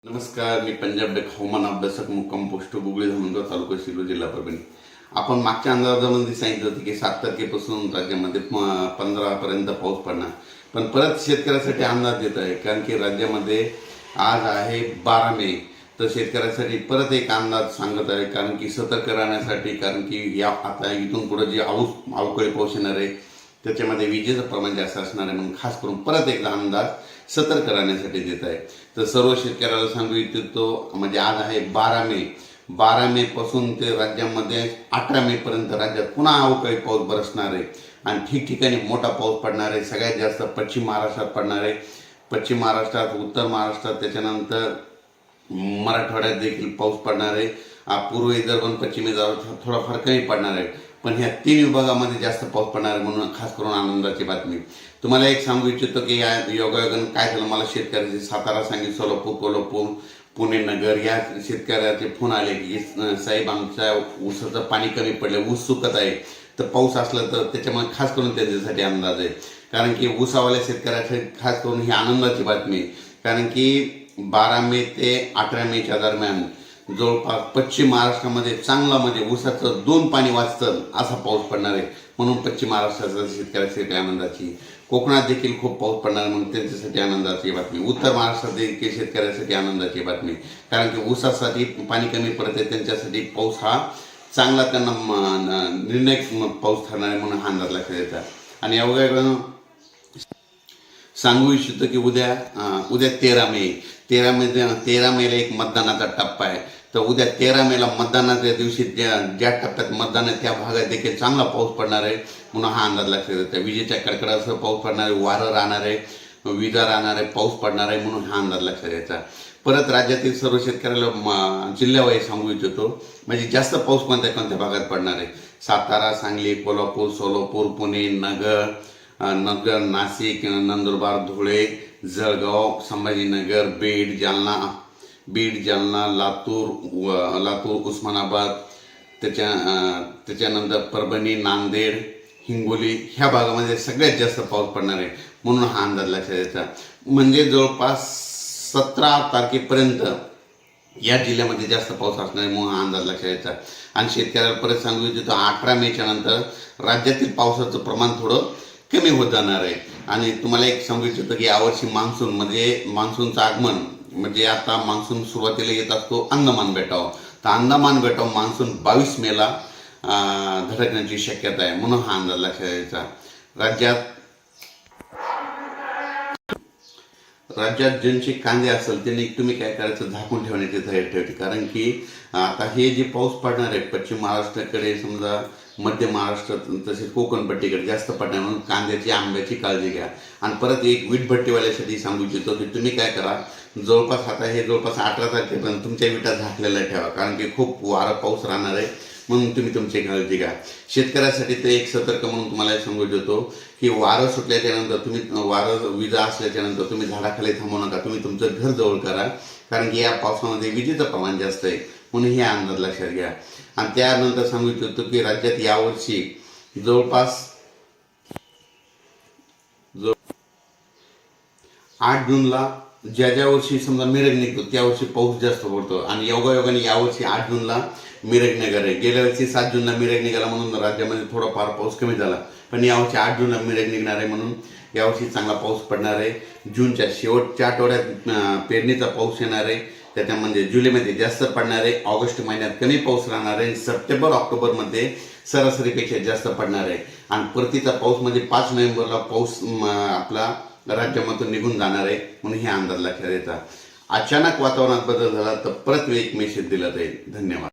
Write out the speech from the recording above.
नमस्कार, मी पंजाब डेक हवामान अभ्यासक मुक्काम पोस्ट गुगळी धामणगाव तालुका शिरूर जिल्हा परभणी. आपण मागच्या अंदाजामध्ये सांगितलं होतं की 7 तारखेपासून राज्यामध्ये 15 पर्यंत पाऊस पडणार. पण परत शेतकऱ्यासाठी अंदाज देत आहे, कारण की राज्यामध्ये आज आहे 12 मे. तर शेतकऱ्यासाठी परत एक अंदाज सांगत आहे, कारण की सतर्क राहण्यासाठी. कारण की या आता इथून पुढे जे अवकाळी पाऊस येणार आहे त्याच्यामध्ये विजेचं प्रमाण जास्त असणार आहे, म्हणून खास करून परत एकदा अंदाज सतर्क राहण्यासाठी देत आहे. तर सर्व शेतकऱ्याला सांगू इच्छितो, म्हणजे आज आहे 12 मे. 12 मे पासून ते राज्यामध्ये 18 मे पर्यंत राज्यात पुन्हा अवकाळी पाऊस बरसणार आहे आणि ठिकठिकाणी मोठा पाऊस पडणार आहे. सगळ्यात जास्त पश्चिम महाराष्ट्रात पडणार आहे. पश्चिम महाराष्ट्रात, उत्तर महाराष्ट्रात, त्याच्यानंतर मराठवाड्यात देखील पाऊस पडणार आहे. पूर्व विदर्भ आणि पश्चिम विदर्भात थोडाफार कमी पडणार आहे, पण ह्या 3 विभागामध्ये जास्त पाऊस पडणार आहे, म्हणून खास करून आनंदाची बातमी. तुम्हाला एक सांगू इच्छितो की या योगायोगानं काय झालं, मला शेतकऱ्याचे सातारा, सांगली, सोलापूर, कोल्हापूर, पुणे, नगर या शेतकऱ्याचे फोन आले की साहेब आमच्या ऊसाचं पाणी कमी पडलं, ऊस सुकत आहे. तर पाऊस असला तर त्याच्यामुळे खास करून त्यांच्यासाठी अंदाज आहे, कारण की ऊसावाल्या शेतकऱ्यासाठी खास करून ही आनंदाची बातमी आहे. कारण की 12 मे ते 18 मेच्या दरम्यान जवळपास पश्चिम महाराष्ट्रामध्ये चांगला, म्हणजे ऊसाचं 2 पाणी वाचतं असा पाऊस पडणार आहे, म्हणून पश्चिम महाराष्ट्राच्या शेतकऱ्यासाठी आनंदाची. कोकणात देखील खूप पाऊस पडणार, म्हणून त्यांच्यासाठी आनंदाची बातमी. उत्तर महाराष्ट्रात देखील शेतकऱ्यासाठी आनंदाची बातमी, कारण की ऊसासाठी पाणी कमी पडते, त्यांच्यासाठी पाऊस हा चांगला त्यांना निर्णायक पाऊस ठरणार आहे, म्हणून हा अंदाज लक्षात येतात. आणि अवघ्या सांगू इच्छितो की उद्या 13 मेला एक मतदानाचा टप्पा आहे. तर उद्या 13 मेला मतदानाच्या दिवशी ज्या टप्प्यात मतदान आहे त्या भागात देखील चांगला पाऊस पडणार आहे, म्हणून हा अंदाज लक्षात येतो. विजेच्या कडकडासह पाऊस पडणार आहे, वारं राहणार आहे, विजा राहणार आहे, पाऊस पडणार आहे, म्हणून हा अंदाज लक्षात यायचा. परत राज्यातील सर्व शेतकऱ्याला जिल्ह्यावाईज सांगू इच्छितो, म्हणजे जास्त पाऊस कोणत्या भागात पडणार आहे. सातारा, सांगली, कोल्हापूर, सोलापूर, पुणे, नगर, नाशिक, नंदुरबार, धुळे, जळगाव, संभाजीनगर, बीड, जालना, लातूर, उस्मानाबाद, त्याच्यानंतर परभणी, नांदेड, हिंगोली ह्या भागामध्ये सगळ्यात जास्त पाऊस पडणार आहे, म्हणून हा अंदाज लक्षात यायचा. म्हणजे जवळपास 17 तारखेपर्यंत या जिल्ह्यामध्ये जास्त पाऊस असणार आहे, म्हणून हा अंदाज लक्षात यायचा. आणि शेतकऱ्याला परत सांगू इच्छितो, 18 मेच्या नंतर राज्यातील पावसाचं प्रमाण थोडं कमी होत जाणार आहे. आणि तुम्हाला एक सांगू इच्छितो की यावर्षी मान्सूनचं आगमन, म्हणजे आता मान्सून सुरुवातीला येत असतो अंदमान बेटावर. तर अंदमान बेटावर मान्सून 22 मेला धडकण्याची शक्यता आहे, म्हणून हा अंदाज लक्षात यायचा. राज्यात ज्यांचे कांदे असेल त्यांनी तुम्ही काय करायचं, झाकून ठेवण्याची तयारी ठेवते. कारण की आता हे जे पाऊस पडणार आहे पश्चिम महाराष्ट्राकडे, समजा मध्य महाराष्ट्रात, तसेच कोकणपट्टीकडे जास्त पडणार, म्हणून कांद्याची, आंब्याची काळजी घ्या. आणि परत एक वीटभट्टीवाल्यासाठी सांगू इच्छितो की तुम्ही काय करा, जवळपास 18 तारखेपर्यंत तुमच्या विटा झाकलेल्या ठेवा, कारण की खूप वारा पाऊस राहणार आहे, म्हणून तुम्ही तुमची काळजी घ्या. शेतकऱ्यासाठी ते एक सतर्क म्हणून तुम्हाला सांगू इच्छितो की वारं सुटल्याच्या नंतर विजा असल्याच्या नंतर तुम्ही झाडाखाली थांबू नका, तुम्ही तुमचं घर जवळ करा, कारण की या पावसामध्ये विजेचं प्रमाण जास्त आहे, म्हणून हे अंदाज लक्षात घ्या. आणि त्यानंतर सांगू इच्छितो की राज्यात यावर्षी जवळपास 8 जूनला ज्या वर्षी समजा मिरग निघतो त्या वर्षी पाऊस जास्त पडतो. आणि योगायोगाने यावर्षी 8 जूनला मिरग निघाला आहे. गेल्या वर्षी 7 जूनला मिरग निघाला, म्हणून राज्यामध्ये थोडाफार पाऊस कमी झाला. पण यावर्षी 8 जूनला मिरग निघणार आहे, म्हणून यावर्षी चांगला पाऊस पडणार आहे. जूनच्या शेवटच्या आठवड्यात पेरणीचा पाऊस येणार आहे, त्याच्यामध्ये जुलैमध्ये जास्त पडणार आहे, ऑगस्ट महिन्यात कमी पाऊस राहणार आहे, सप्टेंबर ऑक्टोबरमध्ये सरासरीपेक्षा जास्त पडणार आहे. आणि परतीचा पाऊस म्हणजे 5 नोव्हेंबरला पाऊस आपला राज्यामधून निघून जाणार आहे, म्हणून हे अंदाज लक्षात येतात. अचानक वातावरणात बदल झाला तर परत एक मेसेज दिला जाईल. धन्यवाद.